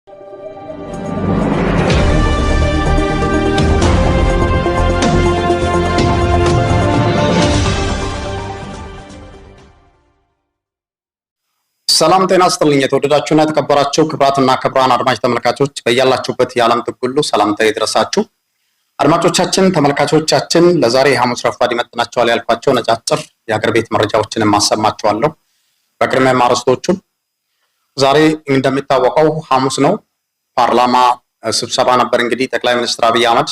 ሰላም ጤና ይስጥልኝ። የተወደዳችሁና የተከበራችሁ ክብራትና ክብራን አድማጭ ተመልካቾች በእያላችሁበት የዓለም ጥግ ሁሉ ሰላምታ ይድረሳችሁ። አድማጮቻችን፣ ተመልካቾቻችን ለዛሬ ሐሙስ ረፋድ ይመጥናቸዋል ያልኳቸው ነጫጭር የሀገር ቤት መረጃዎችን ማሰማችኋለሁ። በቅድሚያ አርዕስቶቹን ዛሬ እንደሚታወቀው ሐሙስ ነው። ፓርላማ ስብሰባ ነበር። እንግዲህ ጠቅላይ ሚኒስትር አብይ አህመድ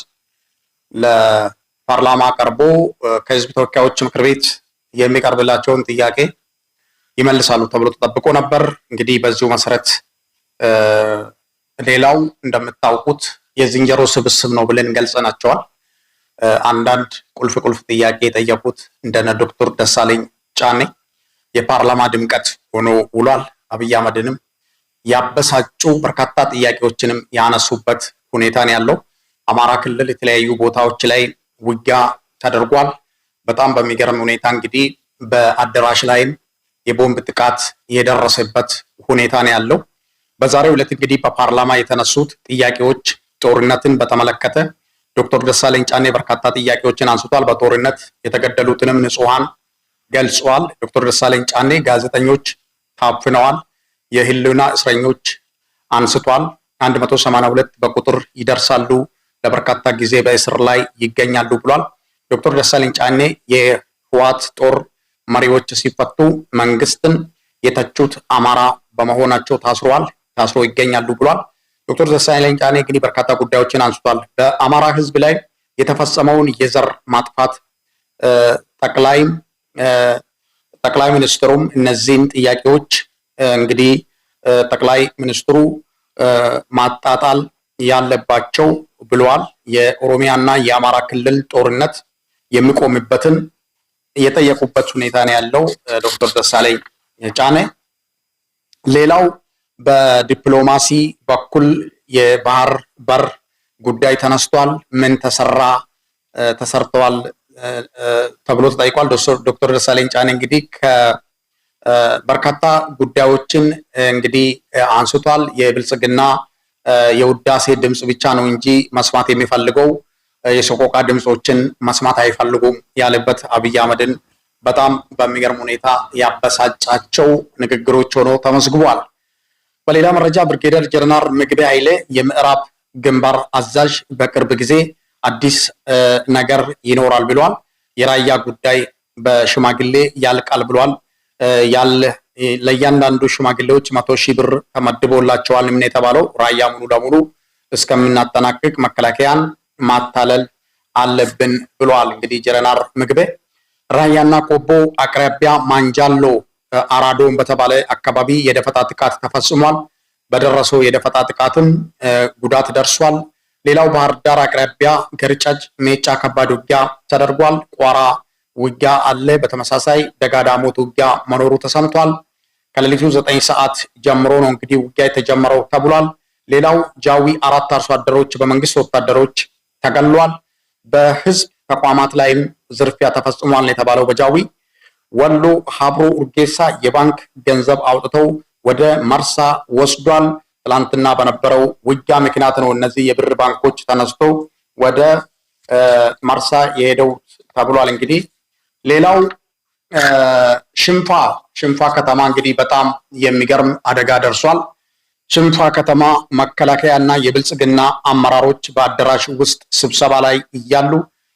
ለፓርላማ ቀርቦ ከህዝብ ተወካዮች ምክር ቤት የሚቀርብላቸውን ጥያቄ ይመልሳሉ ተብሎ ተጠብቆ ነበር። እንግዲህ በዚሁ መሰረት ሌላው እንደምታውቁት የዝንጀሮ ስብስብ ነው ብለን ገልጸናቸዋል። አንዳንድ ቁልፍ ጥያቄ የጠየቁት እንደነ ዶክተር ደሳለኝ ጫኔ የፓርላማ ድምቀት ሆኖ ውሏል። አብይ አህመድንም ያበሳጩ በርካታ ጥያቄዎችንም ያነሱበት ሁኔታ ነው ያለው። አማራ ክልል የተለያዩ ቦታዎች ላይ ውጊያ ተደርጓል። በጣም በሚገርም ሁኔታ እንግዲህ በአዳራሽ ላይም የቦምብ ጥቃት የደረሰበት ሁኔታ ነው ያለው። በዛሬው ዕለት እንግዲህ በፓርላማ የተነሱት ጥያቄዎች ጦርነትን በተመለከተ ዶክተር ደሳለኝ ጫኔ በርካታ ጥያቄዎችን አንስቷል። በጦርነት የተገደሉትንም ንጹሃን ገልጿል። ዶክተር ደሳለኝ ጫኔ ጋዜጠኞች ታፍነዋል፣ የህልውና እስረኞች አንስቷል። 182 በቁጥር ይደርሳሉ፣ ለበርካታ ጊዜ በእስር ላይ ይገኛሉ ብሏል። ዶክተር ደሳለኝ ጫኔ የህወሓት ጦር መሪዎች ሲፈቱ መንግስትን የተቹት አማራ በመሆናቸው ታስሮ ይገኛሉ ብሏል። ዶክተር ደሳለኝ ጫኔ እንግዲህ በርካታ ጉዳዮችን አንስቷል። በአማራ ህዝብ ላይ የተፈጸመውን የዘር ማጥፋት ጠቅላይ ሚኒስትሩም እነዚህን ጥያቄዎች እንግዲህ ጠቅላይ ሚኒስትሩ ማጣጣል ያለባቸው ብለዋል። የኦሮሚያና የአማራ ክልል ጦርነት የሚቆምበትን የጠየቁበት ሁኔታ ነው ያለው ዶክተር ደሳለኝ ጫኔ። ሌላው በዲፕሎማሲ በኩል የባህር በር ጉዳይ ተነስቷል። ምን ተሰርተዋል ተብሎ ተጠይቋል። ዶክተር ደሳለኝ ጫኔ እንግዲህ ከበርካታ ጉዳዮችን እንግዲህ አንስቷል። የብልጽግና የውዳሴ ድምፅ ብቻ ነው እንጂ መስማት የሚፈልገው የሰቆቃ ድምፆችን መስማት አይፈልጉም ያለበት አብይ አህመድን በጣም በሚገርም ሁኔታ ያበሳጫቸው ንግግሮች ሆኖ ተመዝግቧል። በሌላ መረጃ ብርጌደር ጀነራል ምግቤ ኃይሌ የምዕራብ ግንባር አዛዥ በቅርብ ጊዜ አዲስ ነገር ይኖራል ብሏል። የራያ ጉዳይ በሽማግሌ ያልቃል ብሏል። ለእያንዳንዱ ሽማግሌዎች 100,000 ብር ተመድቦላቸዋል። ምን የተባለው ራያ ሙሉ ለሙሉ እስከምናጠናቅቅ መከላከያን ማታለል አለብን ብሏል። እንግዲህ ጀነራል ምግቤ ራያና ቆቦ አቅራቢያ ማንጃሎ አራዶን በተባለ አካባቢ የደፈጣ ጥቃት ተፈጽሟል። በደረሰው የደፈጣ ጥቃትም ጉዳት ደርሷል። ሌላው ባህር ዳር አቅራቢያ ገርጨጭ ሜጫ ከባድ ውጊያ ተደርጓል። ቋራ ውጊያ አለ። በተመሳሳይ ደጋዳሞት ውጊያ መኖሩ ተሰምቷል። ከሌሊቱ 9 ሰዓት ጀምሮ ነው እንግዲህ ውጊያ የተጀመረው ተብሏል። ሌላው ጃዊ 4 አርሶ አደሮች በመንግስት ወታደሮች ተገሏል። በህዝብ ተቋማት ላይም ዝርፊያ ተፈጽሟል የተባለው በጃዊ ወሎ ሀብሮ ኡርጌሳ የባንክ ገንዘብ አውጥተው ወደ መርሳ ወስዷል። ትላንትና በነበረው ውጊያ ምክንያት ነው እነዚህ የብር ባንኮች ተነስተው ወደ መርሳ የሄደው ተብሏል። እንግዲህ ሌላው ሽንፋ ከተማ እንግዲህ በጣም የሚገርም አደጋ ደርሷል። ሽንፋ ከተማ መከላከያ እና የብልጽግና አመራሮች በአዳራሽ ውስጥ ስብሰባ ላይ እያሉ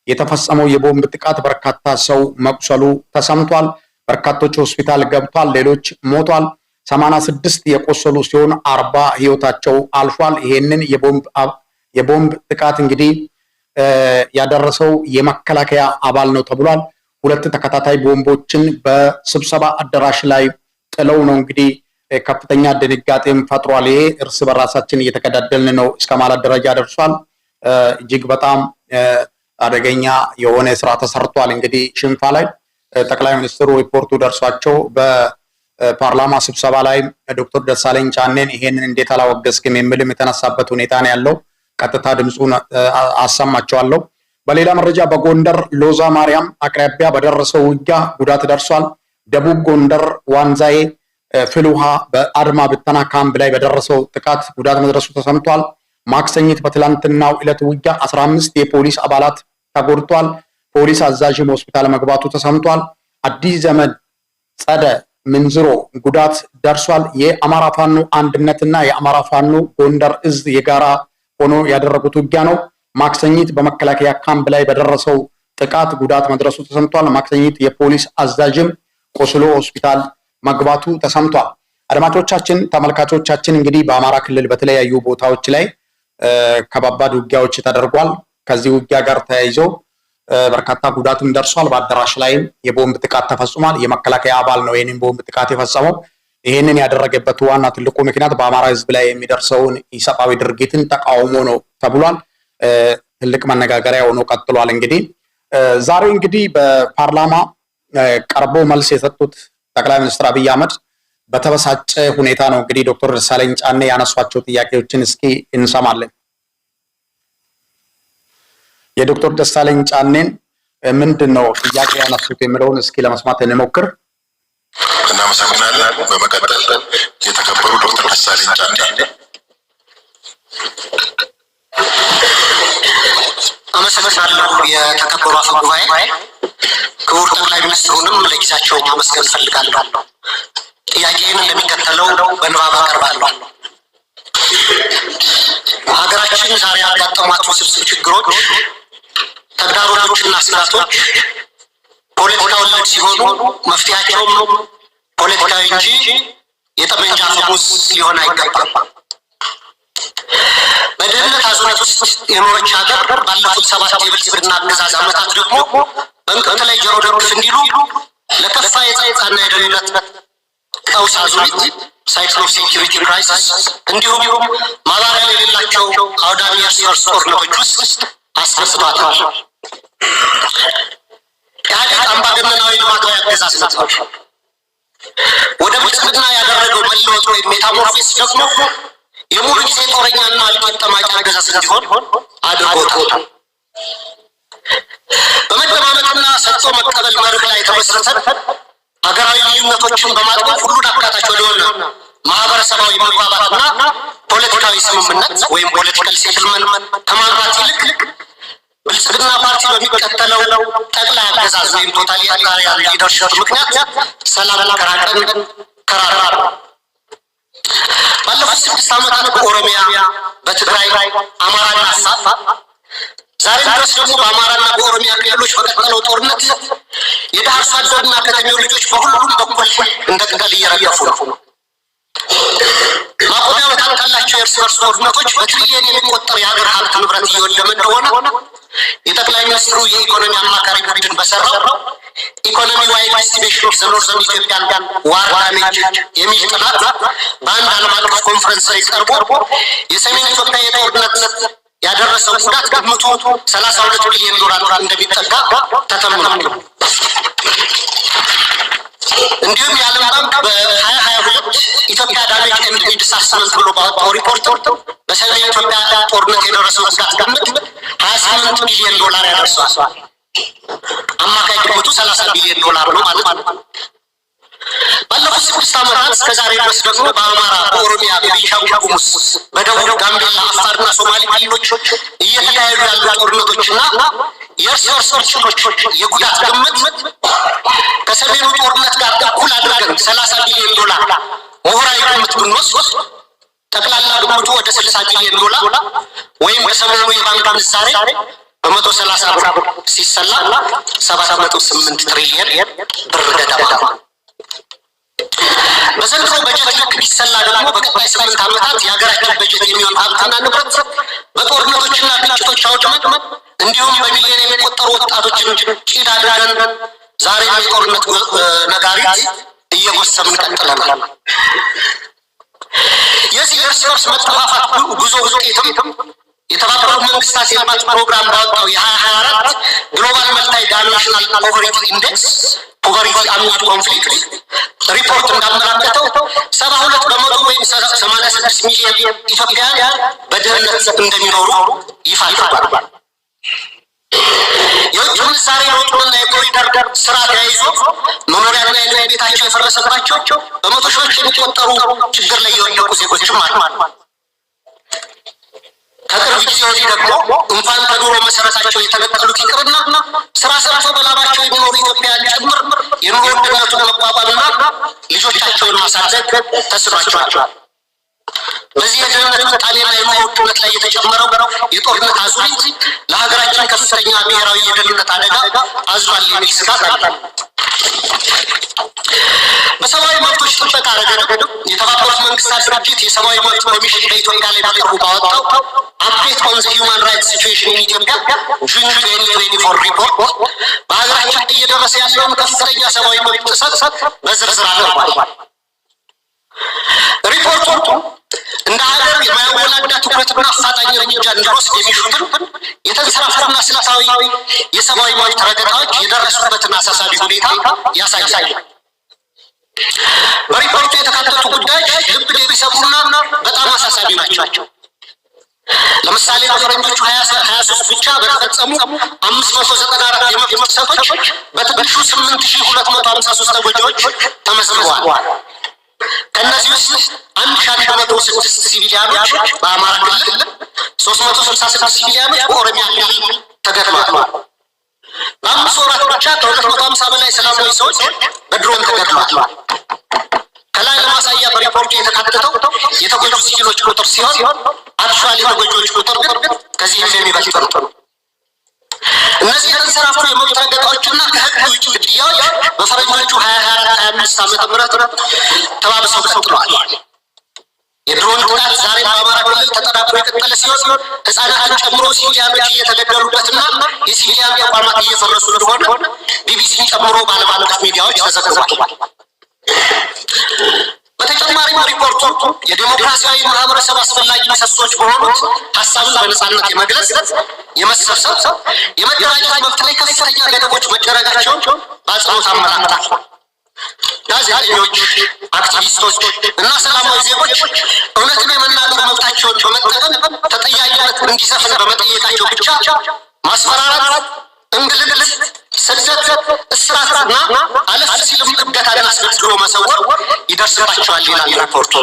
የተፈጸመው የቦምብ ጥቃት በርካታ ሰው መቁሰሉ ተሰምቷል። በርካቶች ሆስፒታል ገብቷል፣ ሌሎች ሞቷል። 86 የቆሰሉ ሲሆን 40 ህይወታቸው አልፏል። ይሄንን የቦምብ ጥቃት እንግዲህ ያደረሰው የመከላከያ አባል ነው ተብሏል። 2 ተከታታይ ቦምቦችን በስብሰባ አዳራሽ ላይ ጥለው ነው እንግዲህ ከፍተኛ ድንጋጤም ፈጥሯል። ይሄ እርስ በራሳችን እየተከዳደልን ነው እስከ ማለት ደረጃ ደርሷል። እጅግ በጣም አደገኛ የሆነ ስራ ተሰርቷል። እንግዲህ ሽንፋ ላይ ጠቅላይ ሚኒስትሩ ሪፖርቱ ደርሷቸው በፓርላማ ስብሰባ ላይ ዶክተር ደሳለኝ ጫኔን ይሄንን እንዴት አላወገዝክም የሚልም የተነሳበት ሁኔታ ነው ያለው። ቀጥታ ድምፁን አሰማቸዋለሁ። በሌላ መረጃ በጎንደር ሎዛ ማርያም አቅራቢያ በደረሰው ውጊያ ጉዳት ደርሷል። ደቡብ ጎንደር ዋንዛዬ ፍልውሃ በአድማ ብተና ካምፕ ላይ በደረሰው ጥቃት ጉዳት መድረሱ ተሰምቷል። ማክሰኝት በትላንትናው ዕለት ውጊያ 15 የፖሊስ አባላት ተጎድቷል። ፖሊስ አዛዥም ሆስፒታል መግባቱ ተሰምቷል። አዲስ ዘመን ጸደ ምንዝሮ ጉዳት ደርሷል። የአማራ ፋኖ አንድነትና የአማራ ፋኖ ጎንደር እዝ የጋራ ሆኖ ያደረጉት ውጊያ ነው። ማክሰኝት በመከላከያ ካምፕ ላይ በደረሰው ጥቃት ጉዳት መድረሱ ተሰምቷል። ማክሰኝት የፖሊስ አዛዥም ቆስሎ ሆስፒታል መግባቱ ተሰምቷል። አድማጮቻችን፣ ተመልካቾቻችን እንግዲህ በአማራ ክልል በተለያዩ ቦታዎች ላይ ከባባድ ውጊያዎች ተደርጓል። ከዚህ ውጊያ ጋር ተያይዞ በርካታ ጉዳትም ደርሷል። በአዳራሽ ላይም የቦምብ ጥቃት ተፈጽሟል። የመከላከያ አባል ነው ይህንን ቦምብ ጥቃት የፈጸመው። ይህንን ያደረገበት ዋና ትልቁ ምክንያት በአማራ ሕዝብ ላይ የሚደርሰውን ኢሰብአዊ ድርጊትን ተቃውሞ ነው ተብሏል። ትልቅ መነጋገሪያ ሆኖ ቀጥሏል። እንግዲህ ዛሬ እንግዲህ በፓርላማ ቀርቦ መልስ የሰጡት ጠቅላይ ሚኒስትር አብይ አህመድ በተበሳጨ ሁኔታ ነው እንግዲህ ዶክተር ደሳለኝ ጫኔ ያነሷቸው ጥያቄዎችን እስኪ እንሰማለን። የዶክተር ደሳለኝ ጫኔን ምንድን ነው ጥያቄ ያነሱት የሚለውን እስኪ ለመስማት እንሞክር። እናመሰግናለን። በመቀጠል የተከበሩ ዶክተር ደሳለኝ ጫኔ። አመሰግናለሁ። የተከበሩ አፈ ጉባኤ፣ ክቡር ጠቅላይ ሚኒስትሩንም ለጊዜያቸው ማመስገን እፈልጋለሁ። ጥያቄን እንደሚከተለው በንባብ አቀርባለሁ። ሀገራችን ዛሬ ያጋጠሟት ውስብስብ ችግሮች፣ ተግዳሮቶችና ስጋቶች ፖለቲካ ወለድ ሲሆኑ መፍትሄያቸውም ፖለቲካዊ እንጂ የጠመንጃ አፈሙዝ ሊሆን አይገባም። በድህነት አዙሪት ውስጥ የኖረች ሀገር ባለፉት 7 የብልጽግና አገዛዝ ዓመታት ደግሞ በእንቅርት ላይ ጆሮ ደግፍ እንዲሉ ለከፋ የጸጥታና የደህንነት ቀውስ አዙሪት ሳይክል ኦፍ ሴኪሪቲ ክራይሲስ እንዲሁም ማባሪያ የሌላቸው አውዳሚ የእርስ በርስ ጦርነቶች ውስጥ አስገስቷታል። ኢህአዴግ አምባገነናዊ ልማታዊ አገዛዝ ነበር። ወደ ብልጽግና ያደረገው መለወጥ ወይም ሜታሞርፊስ ደግሞ የሙሉ ጊዜ ጦረኛና እልቂት ጠማቂ አገዛዝ እንዲሆን አድርጎታል። በመደማመጥና ሰጥቶ መቀበል መርህ ላይ ተመስርተን ሀገራዊ ልዩነቶችን በማጥበብ ሁሉን አካታች ወደሆነ ማህበረሰባዊ መግባባትና ፖለቲካዊ ስምምነት ወይም ፖለቲካል ሴትልመንት ከማምራት ይልቅ ብልጽግና ፓርቲ በሚከተለው ጠቅላይ አገዛዝ ወይም ቶታሊታሪያን ሊደርሽፕ ምክንያት ሰላም ከራቀን ከራራ ባለፉት 6 ዓመታት በኦሮሚያ፣ በትግራይ፣ አማራና አፋር ዛሬ ድረስ ደግሞ በአማራና በኦሮሚያ ክልሎች በቀጠለው ጦርነት የድሃ አርሶ አደርና ከተሜው ልጆች በሁሉም በኩል እንደ ቅጠል እየረገፉ ነው። ማቆሚያ በጣም ካላቸው የእርስ በርስ ጦርነቶች በትሪሊየን የሚቆጠር የሀገር ሀብት ንብረት እየወደመ እንደሆነ የጠቅላይ ሚኒስትሩ የኢኮኖሚ አማካሪ ቡድን በሰራው ኢኮኖሚ ዋይድ ኤስቲሜሽን ኦፍ ዘ ኖርዘርን ኢትዮጵያን ዋር ዳሜጅ የሚል ጥናት በአንድ ዓለም አቀፍ ኮንፈረንስ ላይ ቀርቦ የሰሜን ኢትዮጵያ የጦርነት ያደረሰው ጉዳት ግምቱ 32 ቢሊዮን ዶላር እንደሚጠጋ ተተምኗል። እንዲሁም የዓለም ባንክ በ2022 ኢትዮጵያ ዳሜጅ ኤንድ ኒድስ አሰስመንት ብሎ ባወጣው ሪፖርት በሰሜን ኢትዮጵያ ጦርነት የደረሰው ጉዳት ግምት 28 ቢሊዮን ዶላር ያደርሰዋል። አማካይ ግምቱ 30 ቢሊዮን ዶላር ነው ማለት ነው። ባለፉት 6 ዓመታት እስከ ዛሬ ድረስ ደግሞ በአማራ፣ በኦሮሚያ፣ በቤንሻንጉል ጉሙዝ፣ በደቡብ ጋምቤላ፣ አፋርና ሶማሌ ክልሎች እየተካሄዱ ያሉ ጦርነቶችና የእርስ በርስ ግጭቶች የጉዳት ግምት ከሰሜኑ ጦርነት ጋር እኩል አድርገን 30 ቢሊዮን ዶላር ምሁራዊ ግምት ብንወስድ ጠቅላላ ግምቱ ወደ 60 ቢሊዮን ዶላር ወይም በሰሜኑ የባንክ ምንዛሬ በ130 ብር ሲሰላ 7.8 ትሪሊየን ብር ገደማ። በዘንድሮ በጀት ልክ ቢሰላ ደግሞ በቀጣይ 8 ዓመታት የሀገራችን በጀት የሚሆን ሀብትና ንብረት በጦርነቶችና ግጭቶች አውድመን እንዲሁም በሚሊዮን የሚቆጠሩ ወጣቶችን ጭድ አድርገን ዛሬ የጦርነት ነጋሪት እየጎሰምን ቀጥለናል። የዚህ እርስ በርስ መጠፋፋት ጉዞ ውጤትም የተባበሩት መንግስታት የልማት ፕሮግራም ባወጣው የ2024 ግሎባል መልታይ ዳይሜንሽናል ፖቨርቲ ኢንዴክስ ፖቨርቲ አሚድ ኮንፍሊክት ሪፖርት እንዳመላከተው 72 በመቶ ወይም 86 ሚሊዮን ኢትዮጵያውያን በድህነት እንደሚኖሩ ይፋ አድርጓል። የውጭ ምንዛሬ ለውጡንና የኮሪደር ስራ ተያይዞ መኖሪያና የንግድ ቤታቸው የፈረሰባቸው በመቶ ሺዎች የሚቆጠሩ ችግር ላይ የወደቁ ዜጎችም አሉ። ከቅርብ ጊዜ ወዲህ ደግሞ እንኳን ከኑሮ መሰረታቸው የተነጠሉት ይቅርና ስራ ሰርተው በላባቸው የሚኖሩ ኢትዮጵያውያን ጭምር የኑሮ ውድነቱን መቋቋምና ልጆቻቸውን ማሳደግ ተስኗቸዋል። በዚህ የድህነት ምጣኔና የኑሮ ውድነት ላይ የተጨመረው የጦርነት አዙሪት ለሀገራችን ከፍተኛ ብሔራዊ የደህንነት አደጋ አዝሏል የሚል ስጋት አለ። በሰብአዊ መብቶች ጥበቃ ረገድ የተባበሩት መንግስታት ድርጅት የሰብአዊ መብት ኮሚሽን በኢትዮጵያ ላይ በቅርቡ ባወጣው አፕዴት ኦን ዘ ሂውማን ራይትስ ሲቹዌሽን ኢን ኢትዮጵያ ጁን 2024 ሪፖርት በሀገራችን እየደረሰ ያለውን ከፍተኛ ሰብአዊ መብት ጥሰት በዝርዝር አቅርቧል። ሪፖርቱ እንደ ሀገር የማያወላዳ ትኩረትና አፋጣኝ እርምጃ እንዲወስድ የሚሹትን የተንሰራፋና ስልታዊ የሰብአዊ መብት ረገጣዎች የደረሱበትን አሳሳቢ ሁኔታ ያሳያል። በሪፖርቱ የተካተቱ ጉዳዮች ልብ የሚሰብሩና በጣም አሳሳቢ ናቸው። ለምሳሌ በፈረንጆቹ 2023 ብቻ በተፈጸሙ 594 የመብት ጥሰቶች በትንሹ 8253 ተጎጂዎች ተመዝግበዋል። ከእነዚህ ውስጥ 1106 ሲቪሊያኖች በአማራ ክልል፣ 366 ሲቪሊያኖች በኦሮሚያ ክልል ተገድለዋል። በ5 ወራት ብቻ ከ250 በላይ ሰላማዊ ሰዎች በድሮን ተገድለዋል። ከላይ ለማሳያ በሪፖርቱ የተካተተው የተጎጂ ሲቪሎች ቁጥር ሲሆን አክቹዋሊ የተጎጂዎች ቁጥር ግን ከዚህም የሚበልጥ ነው። እነዚህ የተንሰራፉ የመብት ረገጣዎችና ከህግ ውጭ ግድያዎች በፈረንጆቹ 2024-25 ዓመተ ምህረት ተባብሰው ቀጥለዋል። የድሮን ጥቃት ዛሬ በአማራ ክልል ተጠናክሮ የቀጠለ ሲሆን ህጻናትን ጨምሮ ሲቪሊያኖች እየተገደሉበትና የሲቪሊያን ተቋማት እየፈረሱ እንደሆነ ቢቢሲን ጨምሮ በዓለም አቀፍ ሚዲያዎች ተዘግቧል። በተጨማሪም ሪፖርቱ የዲሞክራሲያዊ ማህበረሰብ አስፈላጊ ምሰሶች በሆኑት ሀሳብን በነጻነት የመግለጽ፣ የመሰብሰብ፣ የመደራጀት መብት ላይ ከፍተኛ ገደቦች መደረጋቸውን በአጽንኦት አመላክቷል። ጋዜጠኞች፣ አክቲቪስቶች እና ሰላማዊ ዜጎች እውነትን የመናገር መብታቸውን በመጠቀም ተጠያቂነት እንዲሰፍን በመጠየቃቸው ብቻ ማስፈራራት፣ እንግልት፣ ስደት፣ እስራትና አለፍ ሲልም እገታን አስገድዶ መሰወር ይደርስባቸዋል ይላል ሪፖርቱ።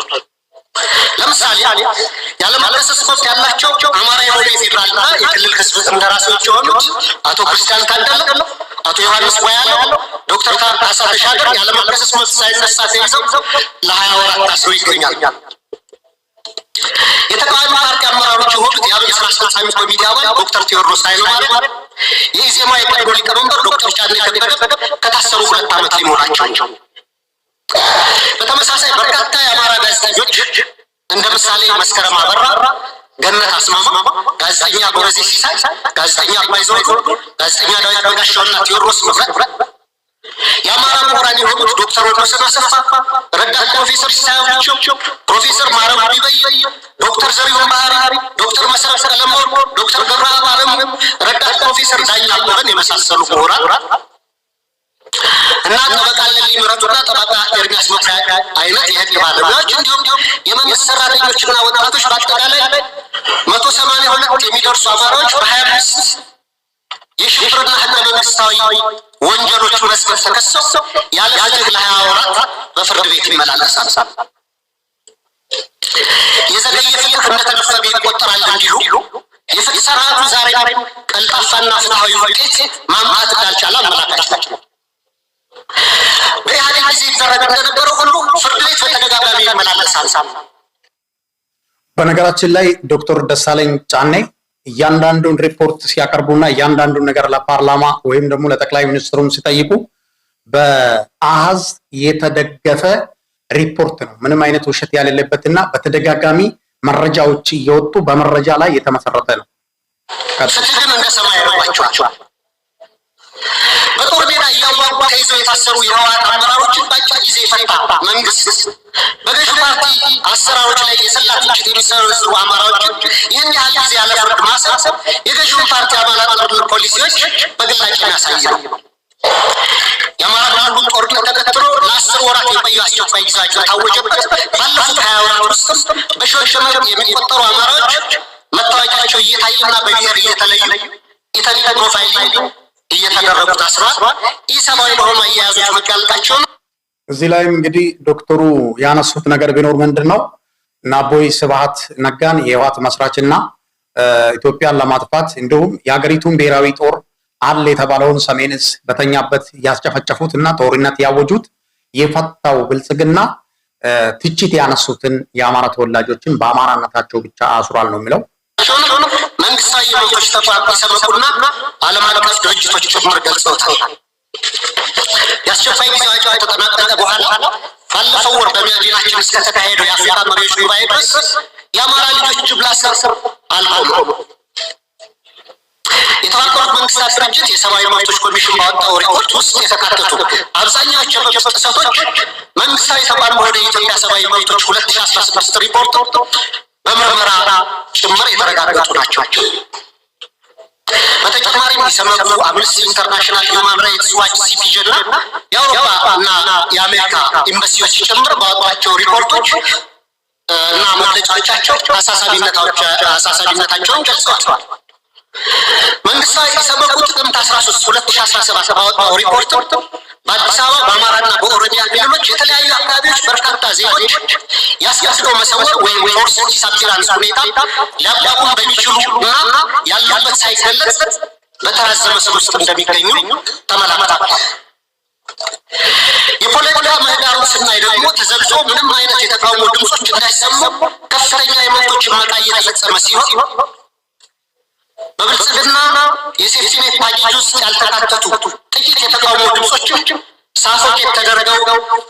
ለምሳሌ ያለመከሰስ መብት ያላቸው አማራ የሆኑ የፌዴራልና የክልል ህዝብ እንደራሴዎች የሆኑት አቶ ክርስቲያን ታደለ፣ አቶ ዮሐንስ ቧያለው፣ ዶክተር ካሳ ተሻገር ያለመከሰስ መብት ሳይነሳ ተይዘው ለ20 ወራት ታስረው ይገኛል። የተቃዋሚ ፓርቲ አመራሮች የሆኑት የአብይ ስራ አስፈጻሚ ኮሚቴ አባል ዶክተር ቴዎድሮስ ኃይለማርያም፣ የኢዜማ የቀድሞ ሊቀመንበር ዶክተር ጫኔ ከበደ ከታሰሩ 2 ዓመት ሊሞላቸው። በተመሳሳይ በርካታ የአማራ ጋዜጠኞች እንደ ምሳሌ መስከረም አበራ፣ ገነት አስማማ፣ ጋዜጠኛ ጎበዜ ሲሳይ፣ ጋዜጠኛ አባይ ዘውዱ፣ ጋዜጠኛ ዳዊት በጋሻውና ቴዎድሮስ መፍረት፣ የአማራ ምሁራን የሆኑት ዶክተር ወንዶሰን አሰፋ፣ ረዳት ፕሮፌሰር ሲሳያቸው፣ ፕሮፌሰር ማረም ቢበይ፣ ዶክተር ዘሪሁን ባህሪ፣ ዶክተር መሰረት ሰለሞን፣ ዶክተር ገብረአብ አለሙ፣ ረዳት ፕሮፌሰር ዳኛ አበበን የመሳሰሉ ምሁራን እና ጠበቃ ለሊ ምረቱና ጠበቃ ኤርሚያስ መኩሪያ አይነት የህግ ባለሙያዎች እንዲሁም የመንግስት ሰራተኞችና ወጣቶች በአጠቃላይ 182 የሚደርሱ አማራዎች በ25 የሽብርና ህገ መንግስታዊ ወንጀሎች መዝገብ ተከሰው ያለ ፍትህ ለ20 ወራት በፍርድ ቤት ይመላለሳል። የዘገየ ፍትህ እንደተነፈገ ይቆጠራል እንዲሉ የፍትህ ስርዓቱ ዛሬ ቀልጣፋና ፍትሃዊ ውጤት ማምጣት እንዳልቻለ አመላካች ናቸው። በኢህአዴግ ጊዜ ይደረግ እንደነበረው ሁሉ ፍርድ ቤት በተደጋጋሚ ይመላለሳል። በነገራችን ላይ ዶክተር ደሳለኝ ጫኔ እያንዳንዱን ሪፖርት ሲያቀርቡና እያንዳንዱን ነገር ለፓርላማ ወይም ደግሞ ለጠቅላይ ሚኒስትሩም ሲጠይቁ በአሃዝ የተደገፈ ሪፖርት ነው። ምንም አይነት ውሸት ያሌለበትና በተደጋጋሚ መረጃዎች እየወጡ በመረጃ ላይ የተመሰረተ ነው። ፍትህን እንደ ሰማይ ያረባቸዋል። በጦር ሜዳ እያዋጉ ተይዘው የታሰሩ የህወሓት አመራሮችን በአጭር ጊዜ የፈታ መንግስት በገዥ ፓርቲ አሰራሮች ላይ የሰላ ትችት የሚሰነዝሩ አማራዎችን ይህን ያህል ጊዜ ያለ ፍርድ ማሰር የገዥውን ፓርቲ አባላት ፖሊሲዎች በግላጭ የሚያሳይ ነው። የአማራ ክልሉን ጦርነት ተከትሎ ለ10 ወራት የቆየ አስቸኳይ ጊዜ አዋጅ ታወጀበት። ባለፉት 20 ወራት ውስጥ በሺዎች የሚቆጠሩ አማራዎች መታወቂያቸው እየታየና በብሔር እየተለዩ ኢተኒክ ፕሮፋይሊንግ እየተደረጉ ታስረዋል። ኢሰብአዊ ለሆኑ አያያዞች መጋለጣቸው ነው። እዚህ ላይም እንግዲህ ዶክተሩ ያነሱት ነገር ቢኖር ምንድን ነው እና አቦይ ስብሃት ነጋን የህወሓት መስራችና ኢትዮጵያን ለማጥፋት እንዲሁም የሀገሪቱን ብሔራዊ ጦር አለ የተባለውን ሰሜን ዕዝ በተኛበት ያስጨፈጨፉት እና ጦርነት ያወጁት የፈታው ብልጽግና ትችት ያነሱትን የአማራ ተወላጆችን በአማራነታቸው ብቻ አስሯል ነው የሚለው። መንግስታዊ የመብቶች ተቋም የሰበኩና ዓለም አቀፍ ድርጅቶች ጭምር ገልጸውታል። የአስቸኳይ ጊዜ አዋጅ ከተጠናቀቀ በኋላ ባለፈው ወር በመዲናችን እስከተካሄደው የአፍሪካ መሪዎች ጉባኤ ድረስ የአማራ ልጆች ጅምላ እስር አልቆመም። የተባበሩት መንግስታት ድርጅት የሰብአዊ መብቶች ኮሚሽን ባወጣው ሪፖርት ውስጥ የተካተቱ አብዛኛዎቹ የመብት ጥሰቶች መንግስታዊ ተቋም በሆነ የኢትዮጵያ ሰብአዊ መብቶች 2016 ሪፖርት በምርመራ ጭምር የተረጋገጡ ናቸው። በተጨማሪም የሰመጉ አምነስቲ ኢንተርናሽናል፣ ሁማን ራይትስ ዋች፣ ሲፒጄ እና የአውሮፓ እና የአሜሪካ ኤምባሲዎች ጭምር ባወጧቸው ሪፖርቶች እና መግለጫዎቻቸው አሳሳቢነታቸውን ገልጸዋል። መንግስታዊ የሰመጉ ጥቅምት 13 2017 ባወጣው ሪፖርት በአዲስ አበባ በአማራና በኦሮሚያ ክልሎች የተለያዩ አካባቢዎች በርካታ ዜጎች ያስገድዶ መሰወር ወይም ፎርስ ዲስአፒራንስ ሁኔታ ሊያቋቁሙ በሚችሉ እና ያሉበት ሳይገለጽ በተራዘመ እስር ውስጥ እንደሚገኙ ተመላክቷል። የፖለቲካ ምህዳሩን ስናይ ደግሞ ተዘግቶ ምንም አይነት የተቃውሞ ድምጾች እንዳይሰሙ ከፍተኛ የመብቶች መጣ እየተፈጸመ ሲሆን በብልጽግና የሴፍቲኔት ፓኬጅ ውስጥ ያልተካተቱ ጥቂት የተቃውሞ ድምጾች ሳፎኬት ተደረገው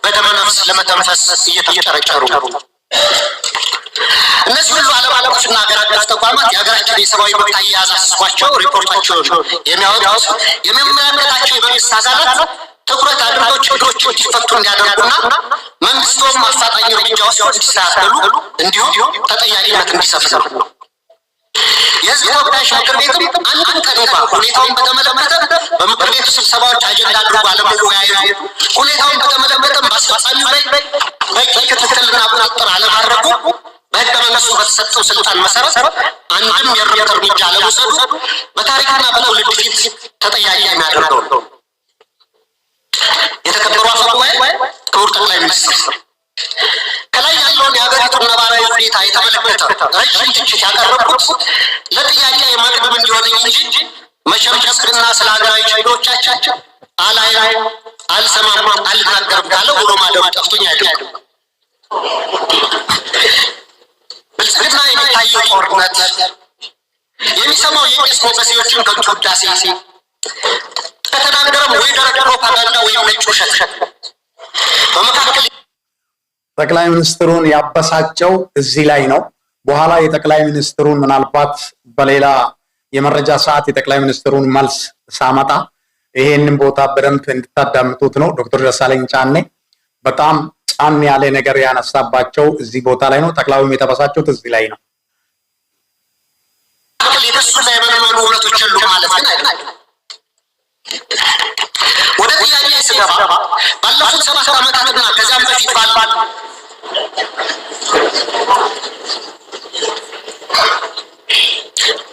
በደመ ነፍስ ለመተንፈስ እየተጨረጨሩ ነው። እነዚህ ሁሉ ዓለም አቀፍና ሀገር አቀፍ ተቋማት የሀገራችን የሰብአዊ መብት አያያዝ አስቧቸው ሪፖርታቸውን የሚያወጡት የሚመለከታቸው የመንግስት አካላት ትኩረት አድርገው ችግሮች እንዲፈቱ እንዲያደርጉና መንግስቱም አፋጣኝ እርምጃ ወስዶ እንዲስተካከሉ እንዲሁም ተጠያቂነት እንዲሰፍን ነው። የህዝብ ተወካዮች ምክር ቤትም አንድም ቀን እንኳ ሁኔታውን በተመለከተ በምክር ቤቱ ስብሰባዎች አጀንዳ አድርጎ አለመወያየቱ፣ ሁኔታውን በተመለከተም በአስፈጻሚው ላይ በቂ ክትትልና ቁጥጥር አለማድረጉ፣ በህገ መንግስቱ በተሰጠው ስልጣን መሰረት አንድም የእርምት እርምጃ አለመውሰዱ በታሪክና በትውልድ ፊት ተጠያቂ የሚያደርገው ነው። የተከበሩ አፈ ጉባኤ፣ ክቡር ጠቅላይ ሚኒስትር፣ ከላይ ያለውን የሀገሪቱን ነባራዊ ሁኔታ የተመለከተ ረጅም ትችት ያቀረብኩት ለጥያቄ የማቅረብ እንዲሆነኝ እንጂ መቼም ብልጽግና ስለ ሀገራዊ ችግሮቻችን አላይም፣ አልሰማም፣ አልናገርም ካለ ውሎ ማደሩ ጠፍቶኝ አይደለም። ብልጽግና የሚታየው ጦርነት፣ የሚሰማው የቄስ ሞገሴዎችን ከንቱ ውዳሴ ከተናገረም ወይ ደረቅ ፕሮፓጋንዳ ወይም ነጭ ውሸት በመካከል ጠቅላይ ሚኒስትሩን ያበሳጨው እዚህ ላይ ነው። በኋላ የጠቅላይ ሚኒስትሩን ምናልባት በሌላ የመረጃ ሰዓት የጠቅላይ ሚኒስትሩን መልስ ሳመጣ ይሄንን ቦታ በደንብ እንድታዳምጡት ነው። ዶክተር ደሳለኝ ጫኔ በጣም ጫን ያለ ነገር ያነሳባቸው እዚህ ቦታ ላይ ነው። ጠቅላዩም የተበሳጨው እዚህ ላይ ነው። የደሱና የመነመኑ እውነቶች የሉ ማለት ግን አይደለም። ወደ ጥያቄ ስገባ ባለፉት 7 ዓመታትና ከዚያም በፊት ባሉ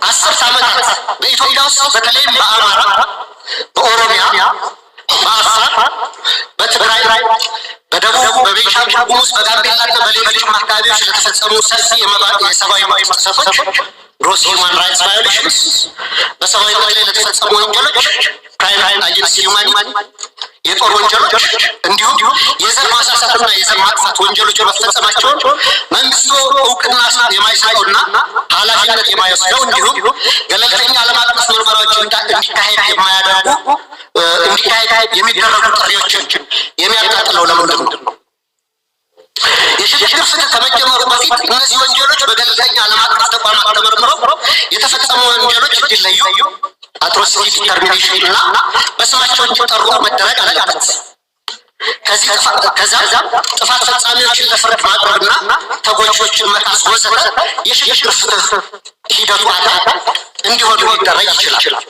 10 ዓመታት በኢትዮጵያ ውስጥ በተለይም በአማራ፣ በኦሮሚያ፣ በአፋር፣ በትግራይ፣ በደቡብ፣ በቤንሻንጉል ጉሙዝ፣ በጋምቤላና በሌሎችም አካባቢዎች ለተፈጸሙ ሰፊ የሰብአዊ መብት ጥሰቶች ግሮስ ሂውማን ራይትስ ቫዮሌሽንስ፣ በሰብአዊ መብት ላይ ለተፈጸሙ ወንጀሎች ክራይም አጌንስት ሂውማኒቲ፣ የጦር ወንጀሎች እንዲሁም የዘር ማሳሳትና የዘር ማጥፋት ወንጀሎች መፈጸማቸውን መንግስቱ እውቅና የማይሰጠውና ኃላፊነት የማይወስደው እንዲሁም ገለልተኛ ዓለም አቀፍ ምርመራዎች እንዲካሄድ የሚደረጉ ጥሪዎችን የሚያጣጥለው ለምንድን ነው? የሽግግር ፍትህ ከመጀመሩ በፊት እነዚህ ወንጀሎች በገለልተኛ ዓለም አቀፍ ተቋማት ተመርምረው የተፈጸሙ ወንጀሎች እንዲለዩ አትሮሲቲ ዲተርሚኔሽን እና በስማቸው እንዲጠሩ መደረግ አለበት። ከዛም ጥፋት ፈጻሚዎችን ለፍርድ ማቅረብና ተጎጂዎችን መካስ ወዘተ የሽግግር ፍትህ ሂደቱ አካል እንዲሆኑ ሊደረግ ይችላል።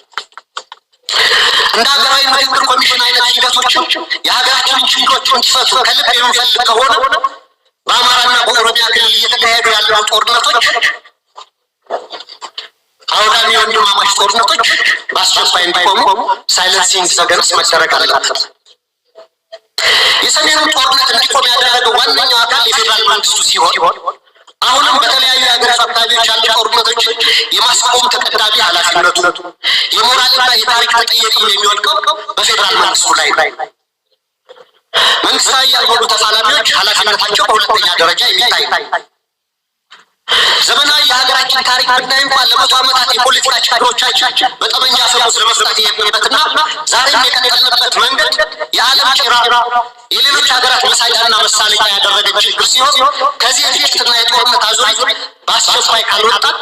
እንደ ሀገራዊ ምክክር ኮሚሽን አይነት ሂደቶችም የሀገራችንን ችግሮች እንዲፈቱ ከልብ የምንፈልግ ከሆነ በአማራና በኦሮሚያ ክልል እየተካሄዱ ያሉ ጦርነቶች አውዳሚ ወንድማማች ጦርነቶች በአስቸኳይ እንዲቆሙ ሳይለንሲንግ ሰገንስ መደረግ አለበት። የሰሜኑ ጦርነት እንዲቆም ያደረገው ዋነኛው አካል የፌዴራል መንግስቱ ሲሆን አሁንም በተለያዩ የሀገሪቱ አካባቢዎች ያሉ ጦርነቶችን የማስቆም ተቀዳሚ ኃላፊነቱ የሞራልና የታሪክ ተጠያቂነት የሚወድቀው በፌዴራል መንግስቱ ላይ ነው። መንግስታዊ ያልሆኑ ተፋላሚዎች ኃላፊነታቸው በሁለተኛ ደረጃ የሚታይ ዘመናዊ የሀገራችን ታሪክ ብናይ እንኳን ለመቶ ዓመታት የፖለቲካ ችግሮቻችን በጠመንጃ አፈሙዝ ለመፍታት የሄድንበትና ዛሬም የቀጠልንበት መንገድ የዓለም ጭራ የሌሎች ሀገራት መሳቂያና መሳለቂያ ያደረገ ችግር ሲሆን ከዚህ የግጭትና የጦርነት አዙሪት በአስቸኳይ ካልወጣን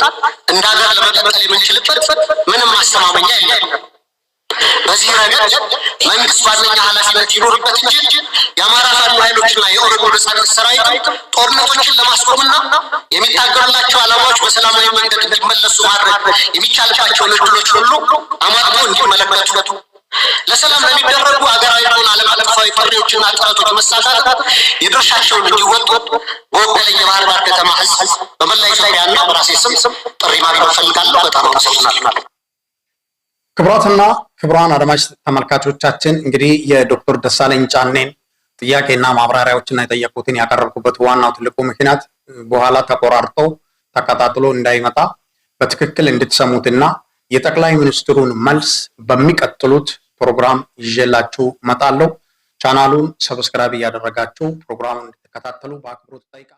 እንደ ሀገር ለመቀጠል የምንችልበት ምንም ማስተማመኛ የለም። በዚህ ረገድ መንግስት ዋነኛ ኃላፊነት ይኖርበት እንጂ የአማራ ፋኖ ኃይሎችና የኦሮሞ ነጻነት ሰራዊት ጦርነቶችን ለማስቆምና የሚታገሉላቸው ዓላማዎች በሰላማዊ መንገድ እንዲመለሱ ማድረግ የሚቻልባቸውን እድሎች ሁሉ አሟጠው እንዲመለከቱ ለሰላም ለሚደረጉ ሀገራዊ ሆነ ዓለም አቀፋዊ ጥሪዎችና ጥረቶች መሳካት የድርሻቸውን እንዲወጡ በወከለኝ የባህር ዳር ከተማ ህዝብ በመላ ኢትዮጵያና በራሴ ስም ጥሪ ማቅረብ እፈልጋለሁ። በጣም አመሰግናለሁ። ክቡራትና ክቡራን አድማጭ ተመልካቾቻችን እንግዲህ የዶክተር ደሳለኝ ጫኔን ጥያቄና ማብራሪያዎችና የጠየቁትን ያቀረብኩበት ዋናው ትልቁ ምክንያት በኋላ ተቆራርጦ ተቀጣጥሎ እንዳይመጣ በትክክል እንድትሰሙትና የጠቅላይ ሚኒስትሩን መልስ በሚቀጥሉት ፕሮግራም ይዤላችሁ መጣለሁ። ቻናሉን ሰብስክራይብ እያደረጋችሁ ፕሮግራሙን እንድትከታተሉ በአክብሮት እጠይቃለሁ።